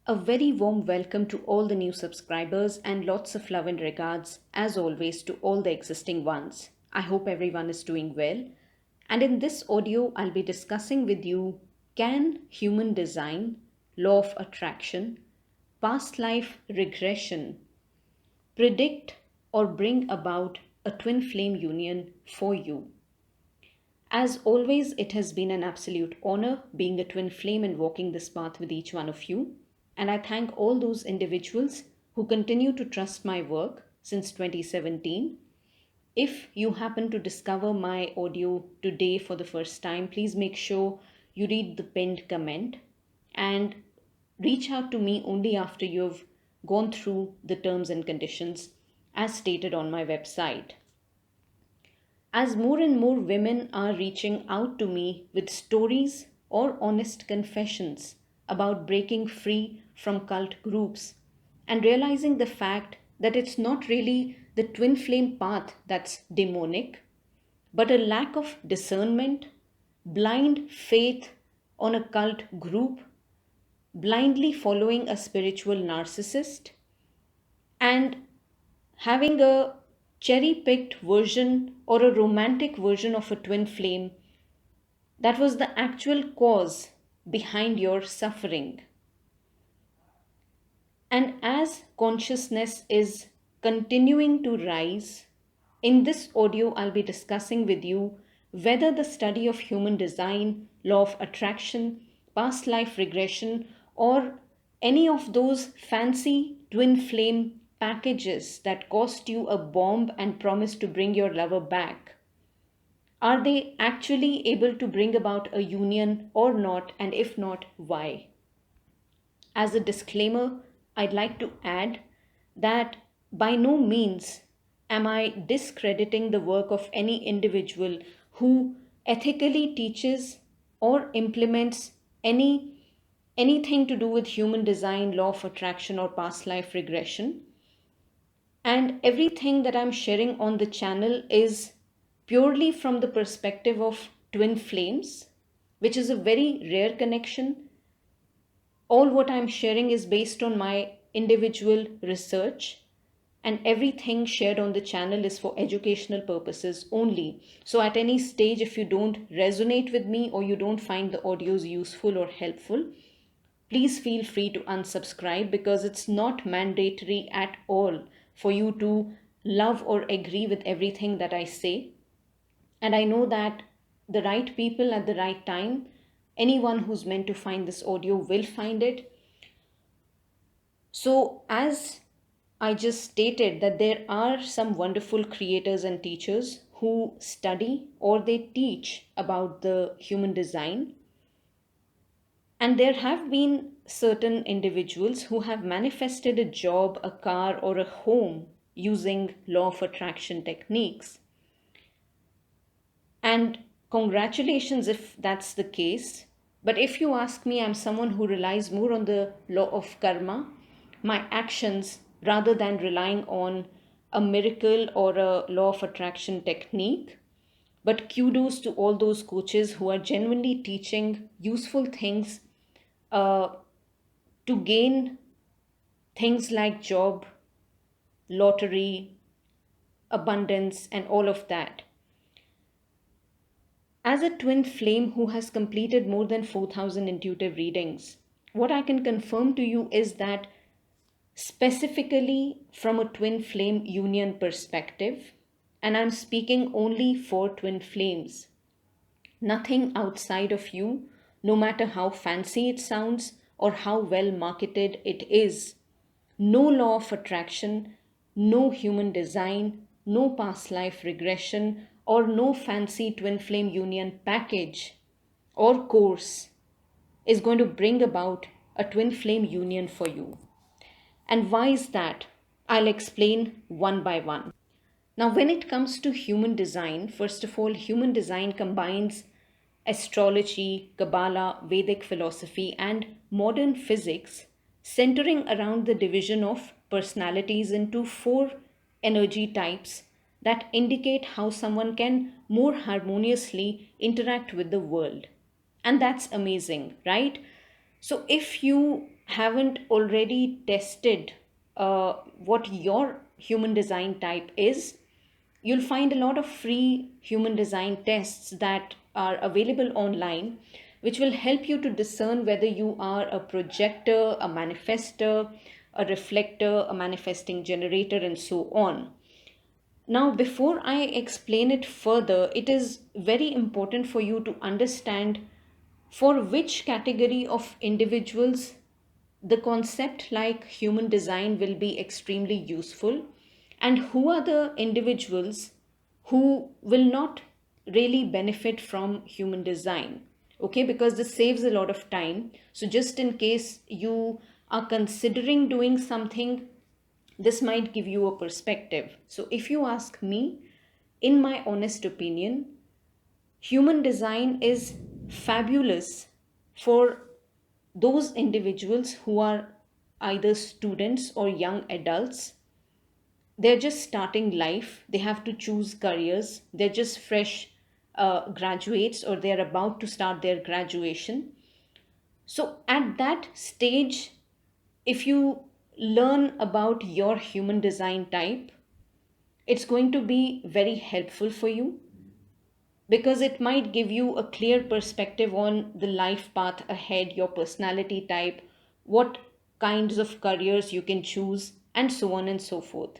A very warm welcome to all the new subscribers and lots of love and regards, as always, to all the existing ones. I hope everyone is doing well. And in this audio, I'll be discussing with you, can human design, law of attraction, past life regression predict or bring about a twin flame union for you? As always, it has been an absolute honor being a twin flame and walking this path with each one of you. And I thank all those individuals who continue to trust my work since 2017. If you happen to discover my audio today for the first time, please make sure you read the pinned comment and reach out to me only after you've gone through the terms and conditions as stated on my website. As more and more women are reaching out to me with stories or honest confessions about breaking free from cult groups and realizing the fact that it's not really the twin flame path that's demonic, but a lack of discernment, blind faith on a cult group, blindly following a spiritual narcissist, and having a cherry picked version or a romantic version of a twin flame that was the actual cause behind your suffering. And as consciousness is continuing to rise, in this audio I'll be discussing with you whether the study of human design, law of attraction, past life regression, or any of those fancy twin flame packages that cost you a bomb and promise to bring your lover back, are they actually able to bring about a union or not, and if not, why? As a disclaimer, I'd like to add that by no means am I discrediting the work of any individual who ethically teaches or implements anything to do with human design, law of attraction, or past life regression. And everything that I'm sharing on the channel is purely from the perspective of twin flames, which is a very rare connection. All what I'm sharing is based on my individual research, and everything shared on the channel is for educational purposes only. So at any stage, if you don't resonate with me or you don't find the audios useful or helpful, please feel free to unsubscribe, because it's not mandatory at all for you to love or agree with everything that I say. And I know that the right people at the right time, anyone who's meant to find this audio will find it. So as I just stated, that there are some wonderful creators and teachers who study or they teach about the human design. And there have been certain individuals who have manifested a job, a car, or a home using law of attraction techniques. And congratulations if that's the case. But if you ask me, I'm someone who relies more on the law of karma, my actions, rather than relying on a miracle or a law of attraction technique. But kudos to all those coaches who are genuinely teaching useful things to gain things like job, lottery, abundance, and all of that. As a twin flame who has completed more than 4,000 intuitive readings, what I can confirm to you is that specifically from a twin flame union perspective, and I'm speaking only for twin flames, nothing outside of you, no matter how fancy it sounds or how well marketed it is, no law of attraction, no human design, no past life regression, or no fancy twin flame union package or course is going to bring about a twin flame union for you. And why is that? I'll explain one by one. Now, when it comes to human design, first of all, human design combines astrology, Kabbalah, Vedic philosophy, and modern physics, centering around the division of personalities into 4 energy types that indicate how someone can more harmoniously interact with the world. And that's amazing, right? So if you haven't already tested what your human design type is, you'll find a lot of free human design tests that are available online, which will help you to discern whether you are a projector, a manifestor, a reflector, a manifesting generator, and so on. Now, before I explain it further, it is very important for you to understand for which category of individuals the concept like human design will be extremely useful, and who are the individuals who will not really benefit from human design. Okay, because this saves a lot of time. So, just in case you are considering doing something, this might give you a perspective. So, if you ask me, in my honest opinion, human design is fabulous for those individuals who are either students or young adults. They're just starting life, they have to choose careers, they're just fresh graduates, or they're about to start their graduation. So, at that stage, if you learn about your human design type, it's going to be very helpful for you because it might give you a clear perspective on the life path ahead, your personality type, what kinds of careers you can choose, and so on and so forth.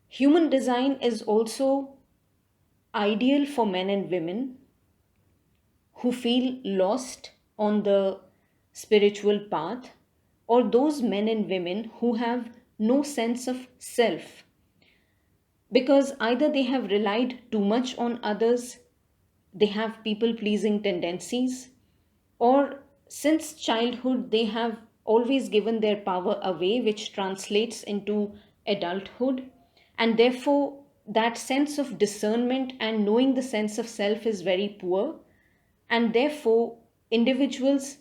Human design is also ideal for men and women who feel lost on the spiritual path, or those men and women who have no sense of self, because either they have relied too much on others, they have people pleasing tendencies, or since childhood they have always given their power away, which translates into adulthood, and therefore that sense of discernment and knowing the sense of self is very poor. And therefore, individuals,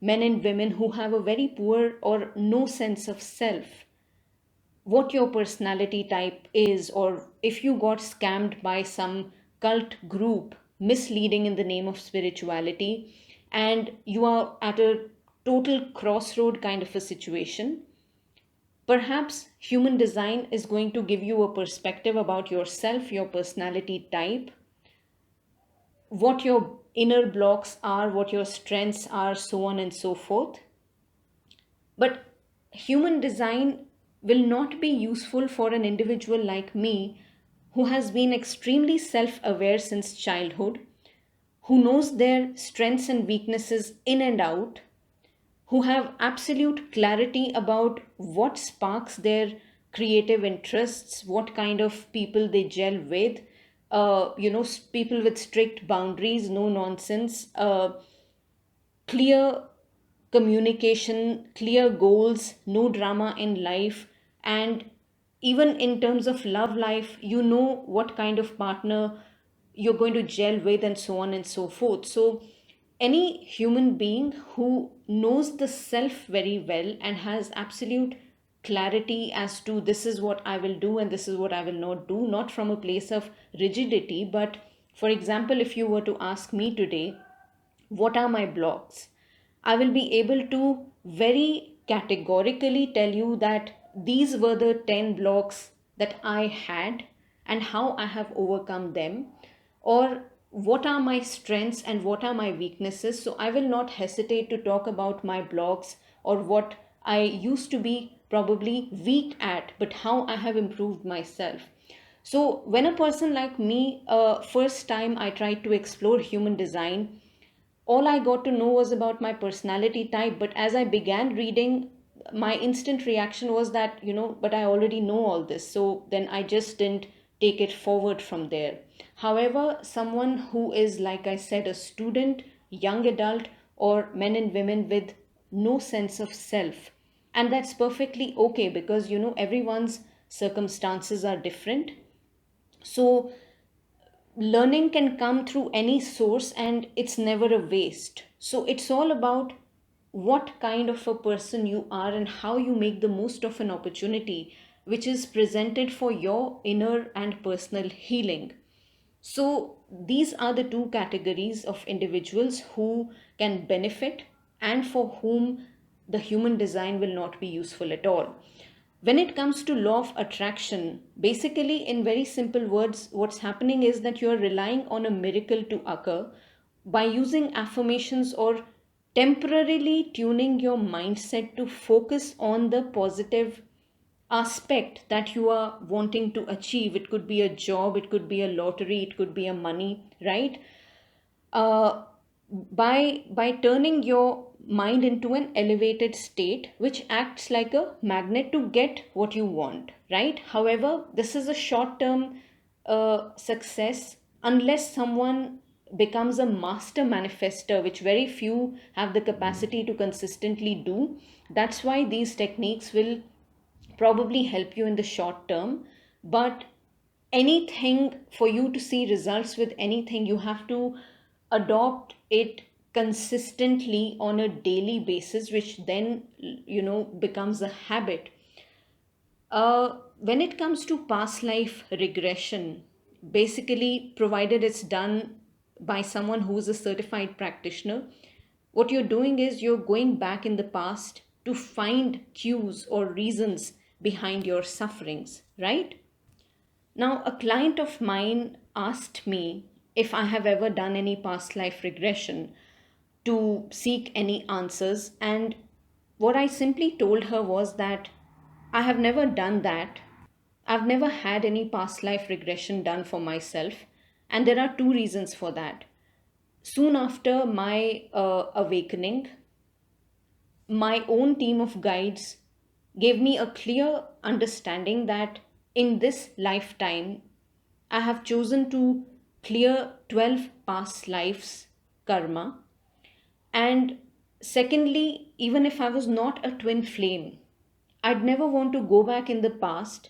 men and women who have a very poor or no sense of self, what your personality type is, or if you got scammed by some cult group misleading in the name of spirituality, and you are at a total crossroad kind of a situation, perhaps human design is going to give you a perspective about yourself, your personality type, what your inner blocks are, what your strengths are, so on and so forth. But human design will not be useful for an individual like me who has been extremely self aware since childhood, who knows their strengths and weaknesses in and out, who have absolute clarity about what sparks their creative interests, what kind of people they gel with, people with strict boundaries, no nonsense, clear communication, clear goals, no drama in life, and even in terms of love life, you know what kind of partner you're going to gel with, and so on and so forth. So, any human being who knows the self very well and has absolute clarity as to this is what I will do and this is what I will not do, not from a place of rigidity, but for example, if you were to ask me today, what are my blocks? I will be able to very categorically tell you that these were the 10 blocks that I had and how I have overcome them, or what are my strengths and what are my weaknesses. So I will not hesitate to talk about my blocks or what I used to be probably weak at, but how I have improved myself. So when a person like me, first time I tried to explore human design, all I got to know was about my personality type. But as I began reading, my instant reaction was that, but I already know all this. So then I just didn't take it forward from there. However, someone who is, like I said, a student, young adult, or men and women with no sense of self, and that's perfectly okay because, everyone's circumstances are different. So learning can come through any source and it's never a waste. So it's all about what kind of a person you are and how you make the most of an opportunity which is presented for your inner and personal healing. So these are the two categories of individuals who can benefit and for whom the human design will not be useful at all. When it comes to law of attraction, basically, in very simple words, what's happening is that you're relying on a miracle to occur by using affirmations or temporarily tuning your mindset to focus on the positive aspect that you are wanting to achieve. It could be a job, it could be a lottery, it could be a money, right? uh, by turning your mind into an elevated state which acts like a magnet to get what you want, right? However, this is a short term success unless someone becomes a master manifester, which very few have the capacity to consistently do. That's why these techniques will probably help you in the short term, but anything, for you to see results with anything, you have to adopt it consistently on a daily basis, which then becomes a habit. When it comes to past life regression, basically, provided it's done by someone who's a certified practitioner, what you're doing is you're going back in the past to find cues or reasons behind your sufferings, right? Now, a client of mine asked me if I have ever done any past life regression to seek any answers. And what I simply told her was that I have never done that. I've never had any past life regression done for myself. And there are two reasons for that. Soon after my awakening, my own team of guides gave me a clear understanding that in this lifetime, I have chosen to clear 12 past lives karma. And secondly, even if I was not a twin flame, I'd never want to go back in the past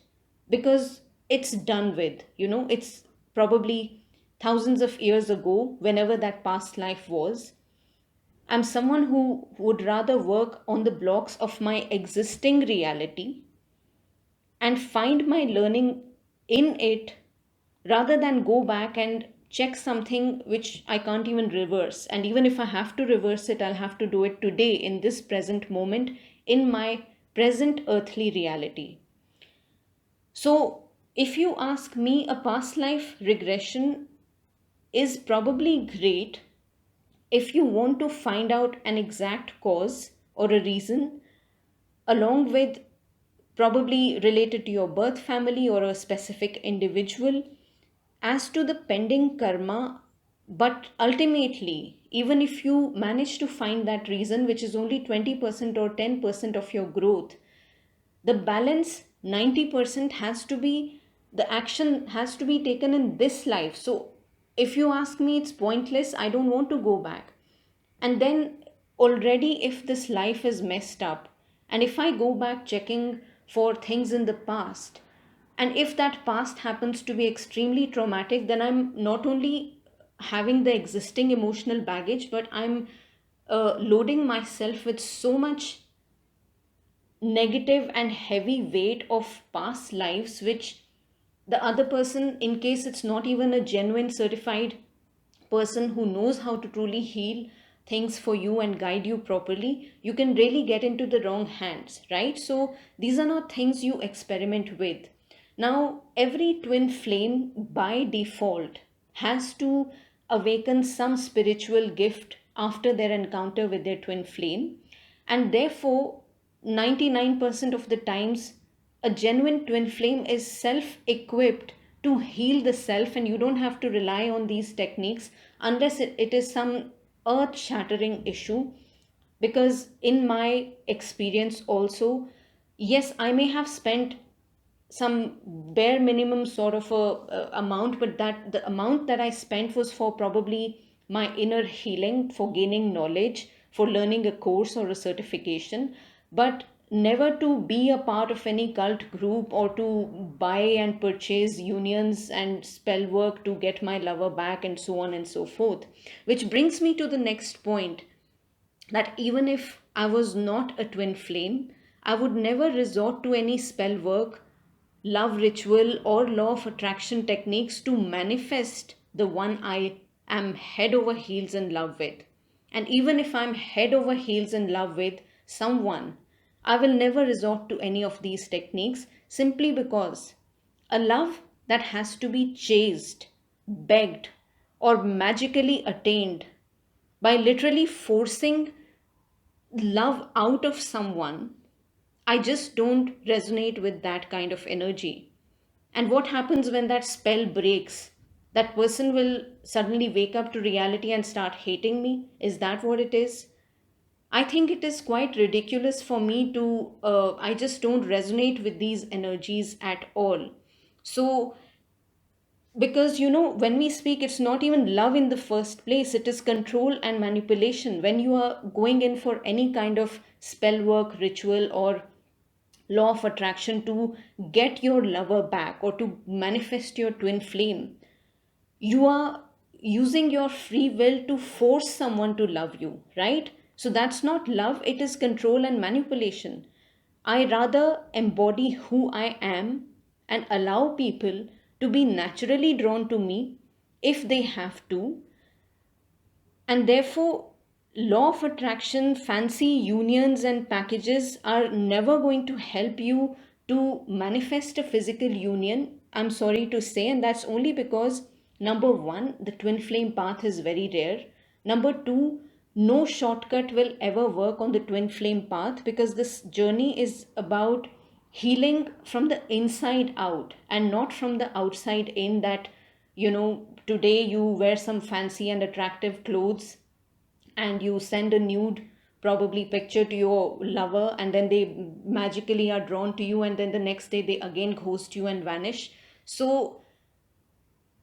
because it's done with. It's probably thousands of years ago, whenever that past life was. I'm someone who would rather work on the blocks of my existing reality and find my learning in it rather than go back and check something which I can't even reverse. And even if I have to reverse it, I'll have to do it today in this present moment in my present earthly reality. So, if you ask me, a past life regression is probably great if you want to find out an exact cause or a reason, along with probably related to your birth family or a specific individual, as to the pending karma. But ultimately, even if you manage to find that reason, which is only 20% or 10% of your growth, the balance 90% has to be, the action has to be taken in this life. So if you ask me, it's pointless. I don't want to go back. And then, already, if this life is messed up, and if I go back checking for things in the past, and if that past happens to be extremely traumatic, then I'm not only having the existing emotional baggage, but I'm loading myself with so much negative and heavy weight of past lives, which the other person, in case it's not even a genuine certified person who knows how to truly heal things for you and guide you properly, you can really get into the wrong hands, right? So these are not things you experiment with. Now, every twin flame by default has to awaken some spiritual gift after their encounter with their twin flame, and therefore 99% of the times a genuine twin flame is self equipped to heal the self, and you don't have to rely on these techniques unless it is some earth shattering issue. Because in my experience also, yes, I may have spent some bare minimum sort of a amount, but that the amount that I spent was for probably my inner healing, for gaining knowledge, for learning a course or a certification, but never to be a part of any cult group or to buy and purchase unions and spell work to get my lover back and so on and so forth. Which brings me to the next point, that even if I was not a twin flame, I would never resort to any spell work, love ritual, or law of attraction techniques to manifest the one I am head over heels in love with. And even if I'm head over heels in love with, someone, I will never resort to any of these techniques, simply because a love that has to be chased, begged, or magically attained by literally forcing love out of someone, I just don't resonate with that kind of energy. And what happens when that spell breaks? That person will suddenly wake up to reality and start hating me? Is that what it is? I think it is quite ridiculous for me to, I just don't resonate with these energies at all. So, because when we speak, it's not even love in the first place, it is control and manipulation. When you are going in for any kind of spell work, ritual, or law of attraction to get your lover back or to manifest your twin flame, you are using your free will to force someone to love you, right? So that's not love, it is control and manipulation. I rather embody who I am and allow people to be naturally drawn to me if they have to. And therefore, law of attraction, fancy unions and packages are never going to help you to manifest a physical union. I'm sorry to say, and that's only because number one, the twin flame path is very rare. Number two, no shortcut will ever work on the twin flame path, because this journey is about healing from the inside out and not from the outside in. That today you wear some fancy and attractive clothes and you send a nude probably picture to your lover, and then they magically are drawn to you, and then the next day they again ghost you and vanish. So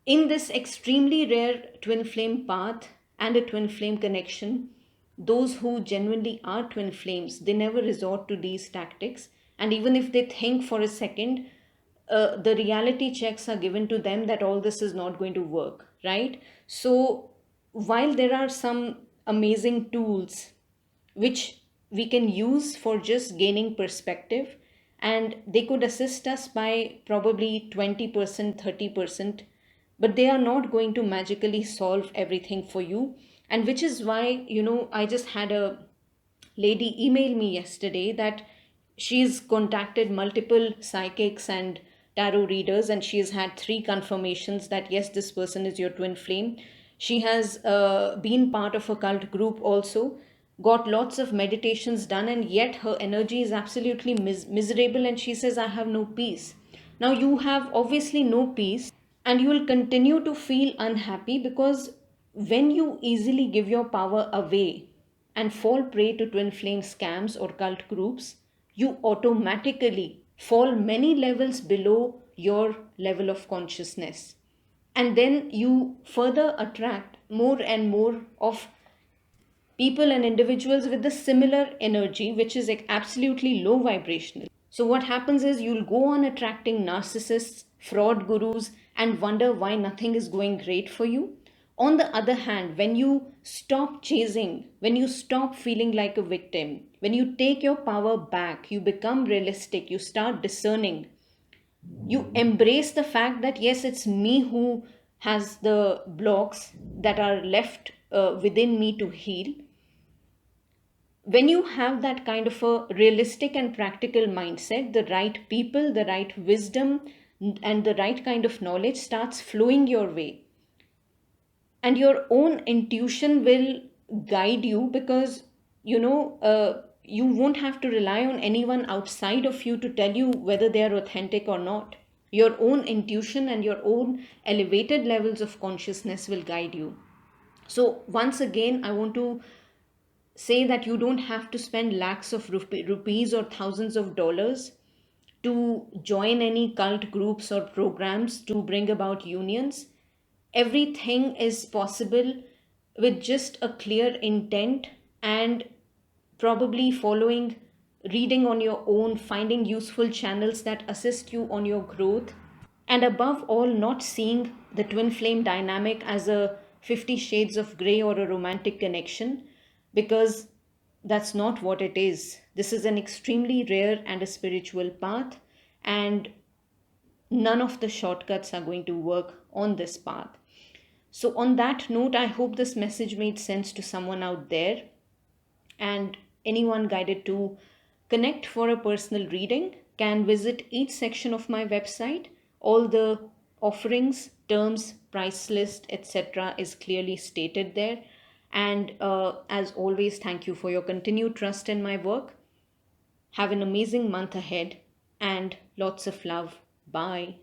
in this extremely rare twin flame path and a twin flame connection, those who genuinely are twin flames, they never resort to these tactics. And even if they think for a second, the reality checks are given to them that all this is not going to work, right? So while there are some amazing tools which we can use for just gaining perspective, and they could assist us by probably 20%, 30%, but they are not going to magically solve everything for you. And which is why, I just had a lady email me yesterday that she's contacted multiple psychics and tarot readers, and she has had three confirmations that yes, this person is your twin flame. She has been part of a cult group also, got lots of meditations done, and yet her energy is absolutely miserable, and she says, I have no peace. Now you have obviously no peace, and you will continue to feel unhappy, because when you easily give your power away and fall prey to twin flame scams or cult groups, you automatically fall many levels below your level of consciousness. And then you further attract more and more of people and individuals with the similar energy, which is like absolutely low vibrational. So what happens is you'll go on attracting narcissists, fraud gurus, and wonder why nothing is going great for you. On the other hand, when you stop chasing, when you stop feeling like a victim, when you take your power back, you become realistic, you start discerning, you embrace the fact that yes, it's me who has the blocks that are left within me to heal. When you have that kind of a realistic and practical mindset, the right people, the right wisdom, and the right kind of knowledge starts flowing your way. And your own intuition will guide you, because, you won't have to rely on anyone outside of you to tell you whether they are authentic or not. Your own intuition and your own elevated levels of consciousness will guide you. So, once again, I want to say that you don't have to spend lakhs of rupees or thousands of dollars to join any cult groups or programs to bring about unions. Everything is possible with just a clear intent and probably following, reading on your own, finding useful channels that assist you on your growth, and above all, not seeing the twin flame dynamic as a 50 shades of grey or a romantic connection, because that's not what it is. This is an extremely rare and a spiritual path, and none of the shortcuts are going to work on this path. So, on that note, I hope this message made sense to someone out there. And Anyone guided to connect for a personal reading can visit each section of my website. All the offerings, terms, price list, etc. is clearly stated there. And as always, thank you for your continued trust in my work. Have an amazing month ahead and lots of love. Bye.